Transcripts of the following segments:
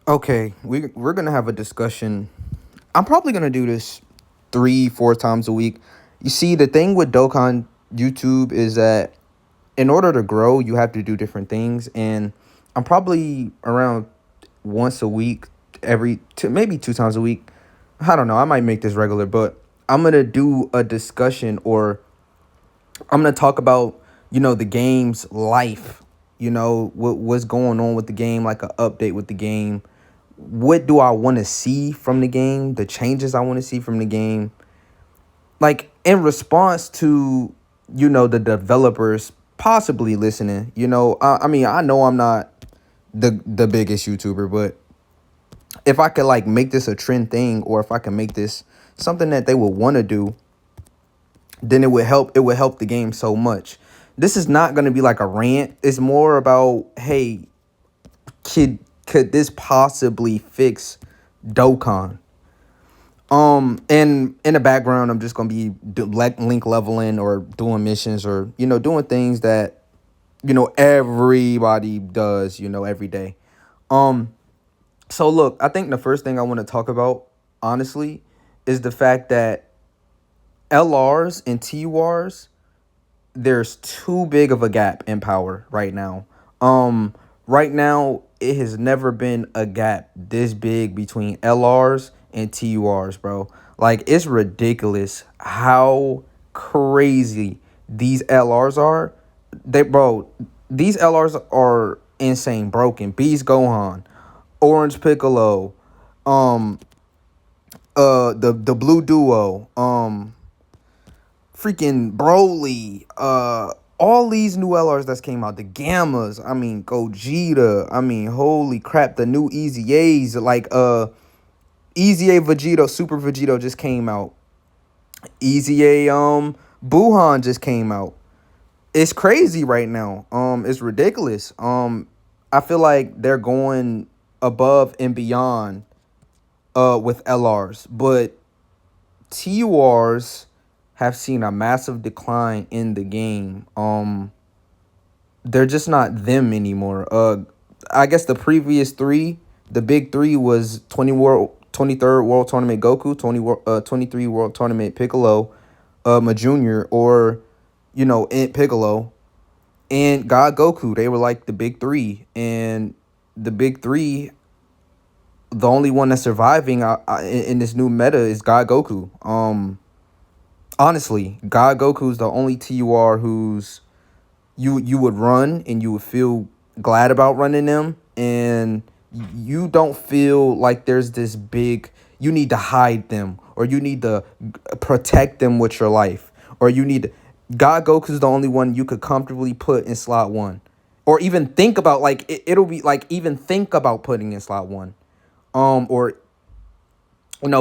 Okay, we're gonna have a discussion. I'm probably gonna do this 3, 4 times a week. You see, the thing with Dokkan YouTube is that in order to grow, you have to do different things, and I'm probably around once a week, maybe 2 times a week. I don't know. I might make this regular, but I'm gonna do a discussion, or I'm gonna talk about the game's life. What's going on with the game, like an update with the game. What do I want to see from the game? The changes I want to see from the game, like in response to the developers possibly listening. I mean, I know I'm not the biggest YouTuber, but if I could like make this a trend thing, or if I can make this something that they would want to do, then it would help the game so much. This is not going to be like a rant. It's more about, hey, could this possibly fix Dokkan? And in the background, I'm just gonna be link leveling, or doing missions, or doing things that everybody does every day. Um, so look, I think the first thing I want to talk about, honestly, is the fact that LRs and TURs, there's too big of a gap in power right now. Um, right now it has never been a gap this big between LRs and TURs, bro. Like, it's ridiculous how crazy these LRs are. These LRs are insane broken. Beast Gohan, Orange Piccolo, um, the blue duo, freaking Broly, all these new LRs that's came out, the Gammas, I mean Gogeta, I mean holy crap, the new Easy A's, like Easy A Vegito, Super Vegito just came out. Easy A Buhan just came out. It's crazy right now. It's ridiculous. I feel like they're going above and beyond with LRs, but TURs have seen a massive decline in the game. They're just not them anymore. I guess the previous three, the big three, was 23rd World Tournament Goku, 23 World Tournament Piccolo, my junior, or Ant Piccolo, and God Goku. They were like the big three, and the big three, the only one that's surviving in this new meta is God Goku. Honestly, God Goku's the only TUR who's you would run and you would feel glad about running them, and you don't feel like there's this big, you need to hide them, or you need to protect them with your life, or you need God Goku's the only one you could comfortably put in slot 1, or even think about, like it'll be like, even think about putting in slot 1, or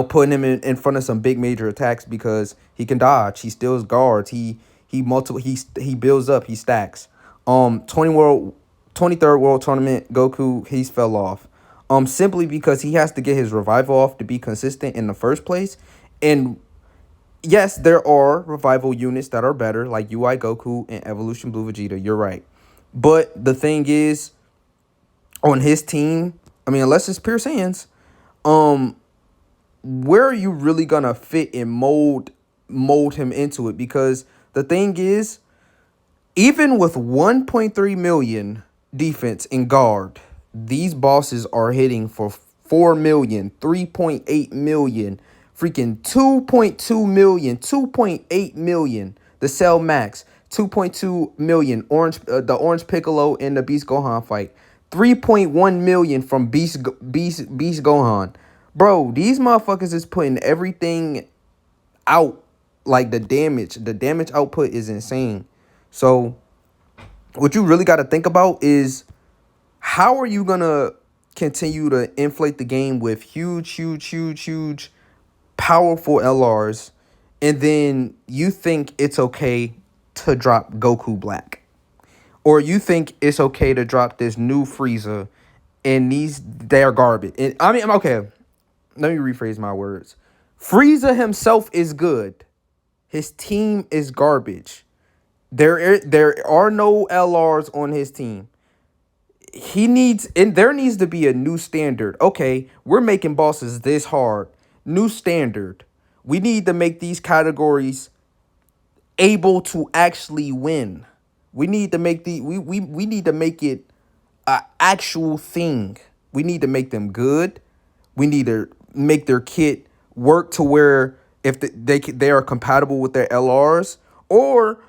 putting him in front of some big major attacks, because he can dodge, he steals guards, he builds up, he stacks. 23rd World Tournament Goku, he's fell off. Simply because he has to get his revival off to be consistent in the first place. And yes, there are revival units that are better, like UI Goku and Evolution Blue Vegeta. You're right. But the thing is, on his team, I mean, unless it's Pure Saiyans, where are you really gonna fit and mold him into it? Because the thing is, even with 1.3 million defense and guard, these bosses are hitting for 4 million, 3.8 million, freaking 2.2 million, 2.8 million. The Cell Max, 2.2 million. The Orange Piccolo and the Beast Gohan fight, 3.1 million from Beast Gohan. Bro, these motherfuckers is putting everything out. Like, the damage output is insane. So what you really got to think about is, how are you gonna continue to inflate the game with huge powerful LRs, and then you think it's okay to drop Goku Black, or you think it's okay to drop this new Frieza, and they're garbage. And I mean, okay, let me rephrase my words. Frieza himself is good. His team is garbage. There are no LRs on his team. there needs to be a new standard. Okay, we're making bosses this hard. New standard. We need to make these categories able to actually win. We need to make we need to make it a actual thing. We need to make them good. We need to make their kit work to where if they are compatible with their LRs, or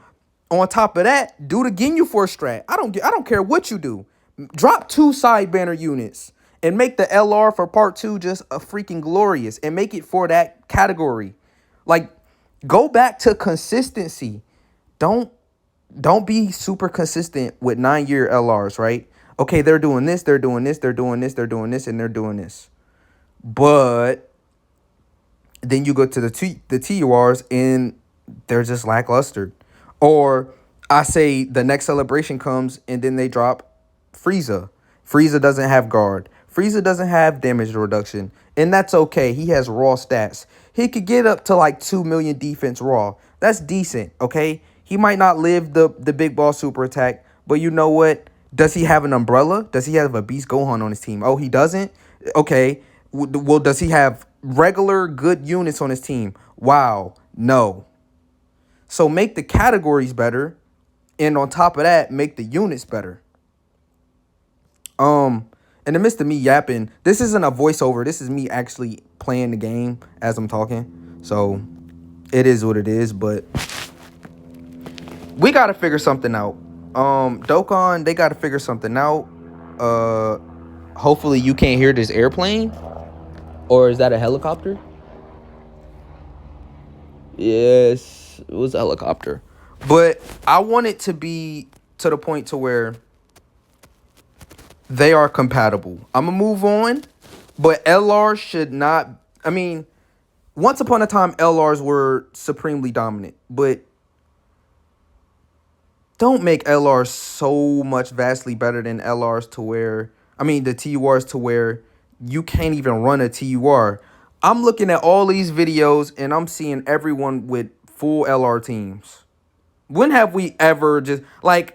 on top of that, do the Ginyu Force strat. I don't care what you do. Drop 2 side banner units and make the LR for part 2 just a freaking glorious and make it for that category. Like, go back to consistency. Don't be super consistent with 9-year LRs, right? Okay, they're doing this, they're doing this, they're doing this, they're doing this, and they're doing this. But then you go to the TURs and they're just lackluster. Or I say the next celebration comes and then they drop Frieza. Frieza doesn't have guard. Frieza doesn't have damage reduction. And that's okay. He has raw stats. He could get up to like 2 million defense raw. That's decent, okay? He might not live the big boss super attack, but you know what? Does he have an umbrella? Does he have a Beast Gohan on his team? Oh, he doesn't? Okay. Well, does he have regular good units on his team? Wow. No. So make the categories better. And on top of that, make the units better. In the midst of me yapping, this isn't a voiceover. This is me actually playing the game as I'm talking. So it is what it is, but we gotta figure something out. Dokkan, they gotta figure something out. Hopefully you can't hear this airplane. Or is that a helicopter? Yes, it was a helicopter. But I want it to be to the point to where they are compatible. I'm going to move on. But LR should not... I mean, once upon a time, LRs were supremely dominant. But don't make LRs so much vastly better than LRs to where... I mean, the TURs to where you can't even run a TUR. I'm looking at all these videos and I'm seeing everyone with full LR teams. When have we ever just... Like...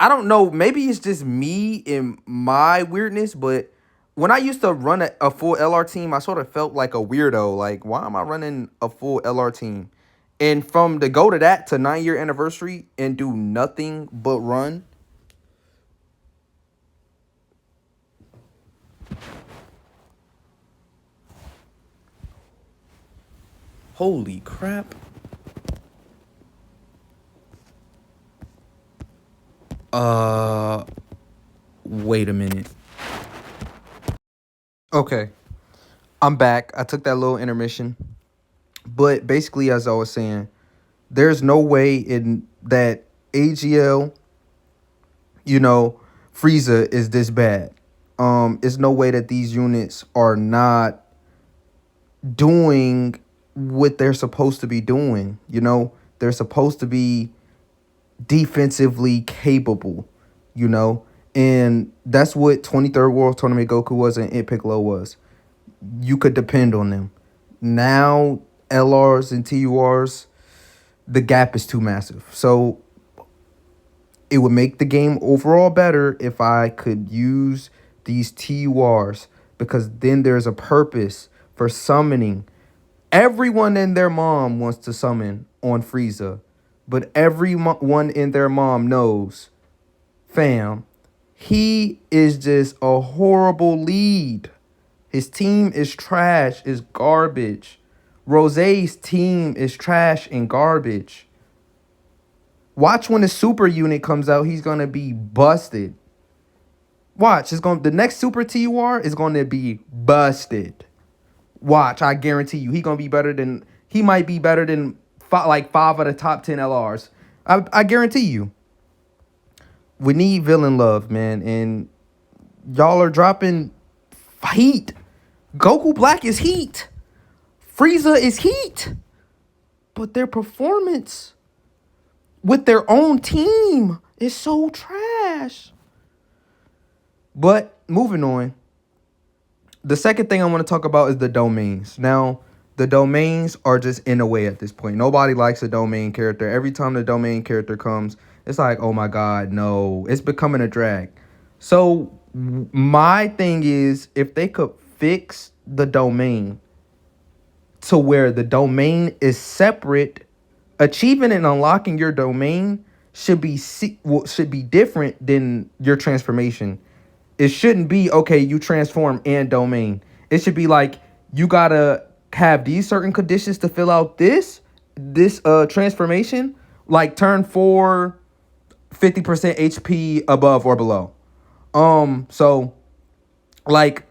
I don't know, maybe it's just me and my weirdness, but when I used to run a full LR team, I sort of felt like a weirdo. Like, why am I running a full LR team? And from to go to that to 9-year anniversary and do nothing but run. Holy crap. Wait a minute. Okay, I'm back. I took that little intermission. But basically, as I was saying, there's no way in that AGL, Frieza is this bad. It's no way that these units are not doing what they're supposed to be doing. They're supposed to be defensively capable, and that's what 23rd World Tournament Goku was and It Piccolo was. You could depend on them. Now, LRs and TURs, the gap is too massive. So it would make the game overall better if I could use these TURs, because then there's a purpose for summoning. Everyone and their mom wants to summon on Frieza, but everyone in their mom knows, fam, he is just a horrible lead. His team is trash, is garbage. Rosé's team is trash and garbage. Watch when the super unit comes out, he's going to be busted. Watch, the next super TUR is going to be busted. Watch, I guarantee you, he might be better than 5 of the top 10 LRs. I guarantee you. We need villain love, man, and y'all are dropping heat. Goku Black is heat. Frieza is heat. But their performance with their own team is so trash. But moving on. The second thing I want to talk about is the domains. Now, the domains are just in a way at this point. Nobody likes a domain character. Every time the domain character comes, it's like, oh my God, no. It's becoming a drag. So my thing is, if they could fix the domain to where the domain is separate, achieving and unlocking your domain should be different than your transformation. It shouldn't be okay, you transform and domain. It should be like you gotta have these certain conditions to fill out this transformation, like turn 4 50% HP above or below. So like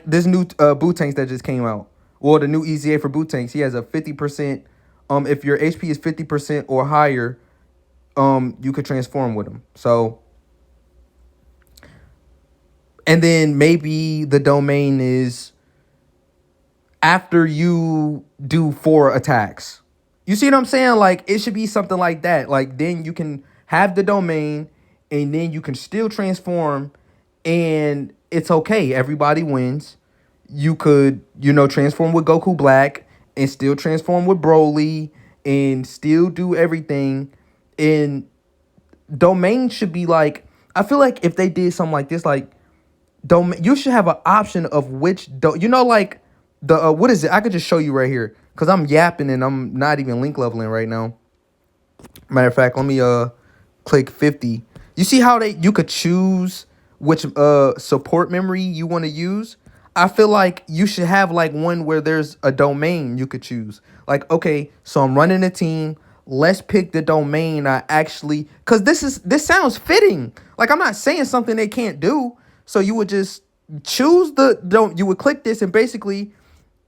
this new boot tanks that just came out. Well, the new EZA for boot tanks, he has a 50%. If your HP is 50% or higher, you could transform with him. So, and then maybe the domain is after you do 4 attacks. You see what I'm saying? Like, it should be something like that. Like, then you can have the domain and then you can still transform and it's okay. Everybody wins. You could, transform with Goku Black and still transform with Broly and still do everything. And domain should be like, I feel like if they did something like this, like, domain, you should have an option of which, like the, what is it? I could just show you right here because I'm yapping and I'm not even link leveling right now. Matter of fact, let me click 50. You see how you could choose which support memory you want to use? I feel like you should have like one where there's a domain you could choose. Like, okay, so I'm running a team. Let's pick the domain I actually, because this sounds fitting. Like, I'm not saying something they can't do. So you would just choose you would click this and basically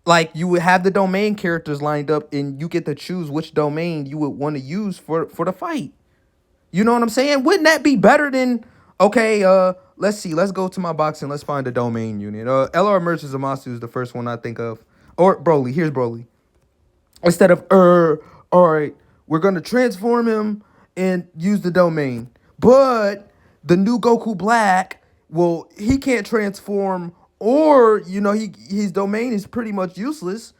like you would have the domain characters lined up and you get to choose which domain you would want to use for the fight. You know what I'm saying? Wouldn't that be better than, okay, let's see, let's go to my box and let's find a domain unit. LR Merchant Zamasu is the first one I think of. Or Broly, here's Broly. Instead of, all right, we're going to transform him and use the domain. But the new Goku Black, well, he can't transform or, his domain is pretty much useless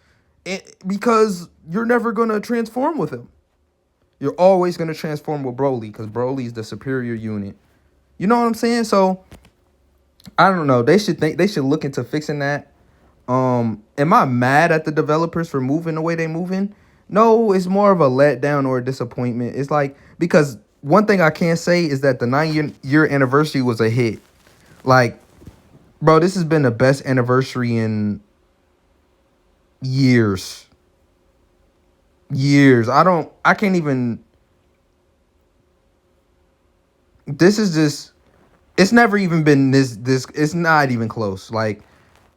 because you're never going to transform with him. You're always going to transform with Broly because Broly's the superior unit. You know what I'm saying? So, I don't know. They should look into fixing that. Am I mad at the developers for moving the way they moving? No, it's more of a letdown or a disappointment. It's like, because one thing I can say is that the 9-year anniversary was a hit. Like, bro, this has been the best anniversary in years. I can't even. This is just, it's never even been this, it's not even close. Like,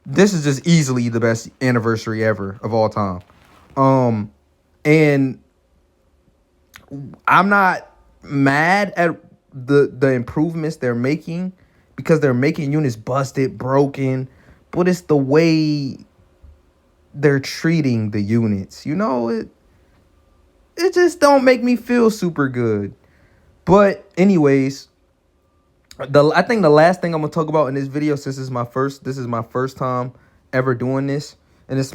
this is just easily the best anniversary ever of all time. And I'm not mad at the improvements they're making because they're making units busted, broken, but it's the way they're treating the units. It just don't make me feel super good. But anyways, I think the last thing I'm gonna talk about in this video, since this is my first time ever doing this, and it's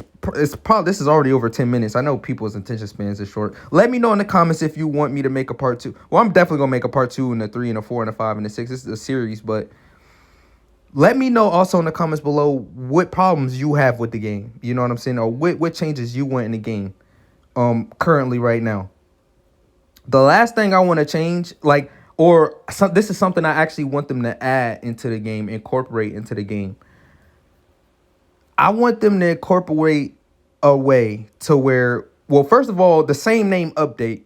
probably, this is already over 10 minutes. I know people's attention spans is short. Let me know in the comments if you want me to make a part 2. Well, I'm definitely gonna make a part 2 and a 3 and a 4 and a 5 and a 6. This is a series, but let me know also in the comments below what problems you have with the game. You know what I'm saying? Or what changes you want in the game currently right now. The last thing I want to change, this is something I actually want them to add into the game, incorporate into the game. I want them to incorporate a way to where, well, first of all, the same name update.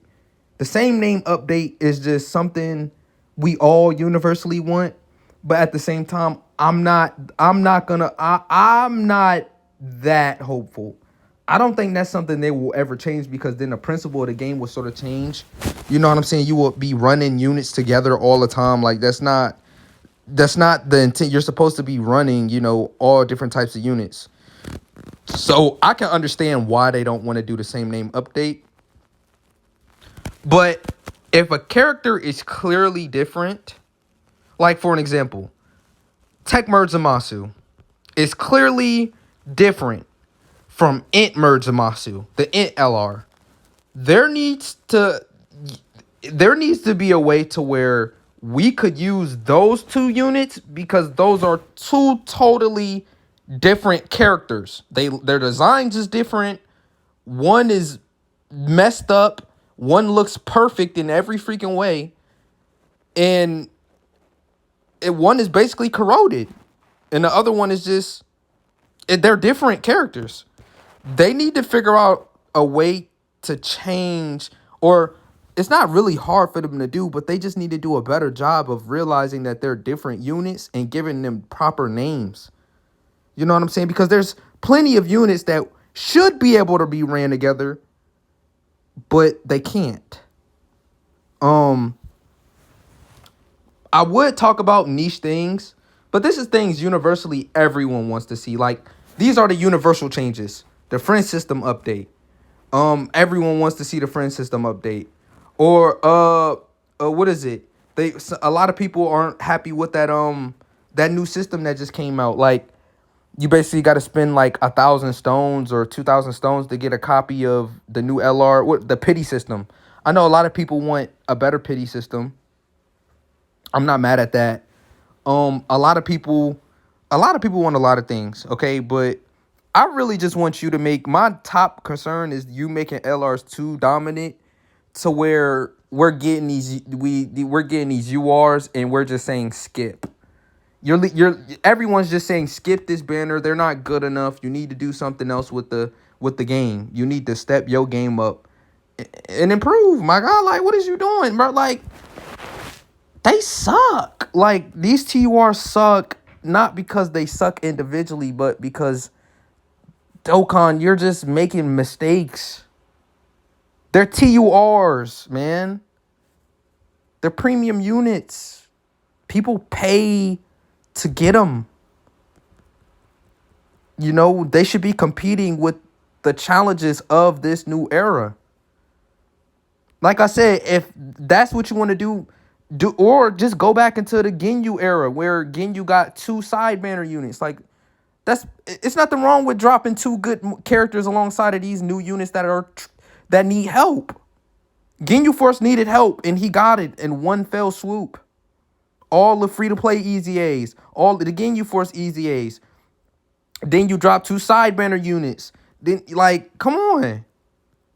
The same name update is just something we all universally want, but at the same time, I'm not that hopeful. I don't think that's something they will ever change because then the principle of the game will sort of change. You know what I'm saying? You will be running units together all the time. Like, that's not the intent. You're supposed to be running, all different types of units. So I can understand why they don't want to do the same name update. But if a character is clearly different, like for an example, Tech Merge Zamasu is clearly different from Int Merge Zamasu, the Int LR. There needs to be a way to where we could use those 2 units because those are 2 totally different characters. Their designs is different. One is messed up. One looks perfect in every freaking way. And one is basically corroded. And the other one is just, they're different characters. They need to figure out a way to change, or it's not really hard for them to do, but they just need to do a better job of realizing that they're different units and giving them proper names. You know what I'm saying? Because there's plenty of units that should be able to be ran together, but they can't. I would talk about niche things, but this is things universally everyone wants to see. Like, these are the universal changes. The friend system update. Everyone wants to see the friend system update. Or what is it? A lot of people aren't happy with that new system that just came out. Like, you basically got to spend like 1,000 stones or 2,000 stones to get a copy of the new the pity system. I know a lot of people want a better pity system. I'm not mad at that. A lot of people want a lot of things, okay? But I really just want you to my top concern is you making LRs too dominant to where we're getting these URs and we're just saying skip. Everyone's just saying skip this banner. They're not good enough. You need to do something else with the game. You need to step your game up and improve. My God, like, what is you doing, bro? Like, they suck. Like, these TURs suck, not because they suck individually, but because, Dokkan, you're just making mistakes. They're TURs, man. They're premium units. People pay to get them. You know, they should be competing with the challenges of this new era. Like I said, if that's what you want to do, or just go back into the Ginyu era where Ginyu got 2 side banner units. Like, it's nothing wrong with dropping 2 good characters alongside of these new units that need help. Ginyu Force needed help, and he got it in one fell swoop. All the free-to-play EZAs, all the Ginyu Force EZAs. Then you drop 2 side banner units. Then, like, come on.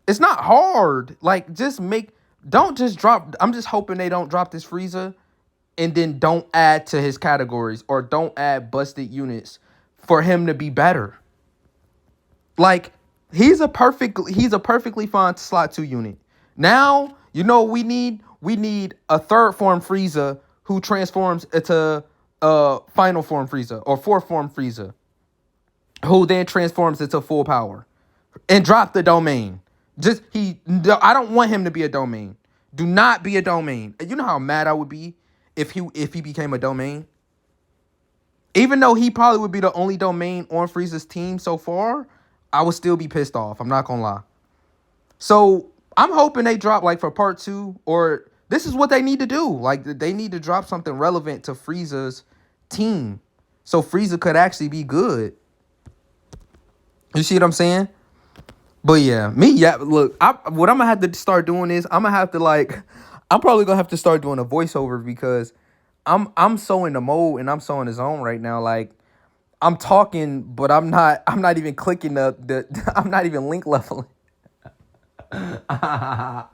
It's not hard. Like, don't just drop. I'm just hoping they don't drop this Frieza and then don't add to his categories or don't add busted units for him to be better. Like, he's a perfectly fine slot 2 unit. Now, you know, we need a third form Frieza who transforms into final form Frieza or fourth form Frieza, who then transforms into full power and drop the domain. I don't want him to be a domain. Do not be a domain. You know how mad I would be if he became a domain? Even though he probably would be the only domain on Frieza's team so far, I would still be pissed off. I'm not gonna lie. So I'm hoping they drop, like, for part 2, or this is what they need to do. Like, they need to drop something relevant to Frieza's team so Frieza could actually be good. You see what I'm saying? But yeah, look, what I'm gonna have to start doing is I'm probably gonna have to start doing a voiceover because I'm so in the mode and I'm so in the zone right now. Like, I'm talking, but I'm not even clicking I'm not even link leveling. Oh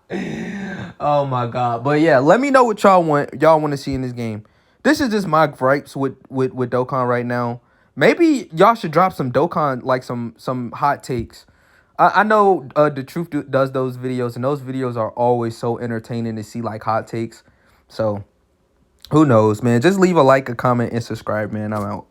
my God. But yeah, let me know what y'all want to see in this game. This is just my gripes with Dokkan right now. Maybe y'all should drop some Dokkan, like some hot takes. I know The Truth does those videos, and those videos are always so entertaining to see, like, hot takes. So, who knows, man? Just leave a like, a comment, and subscribe, man. I'm out.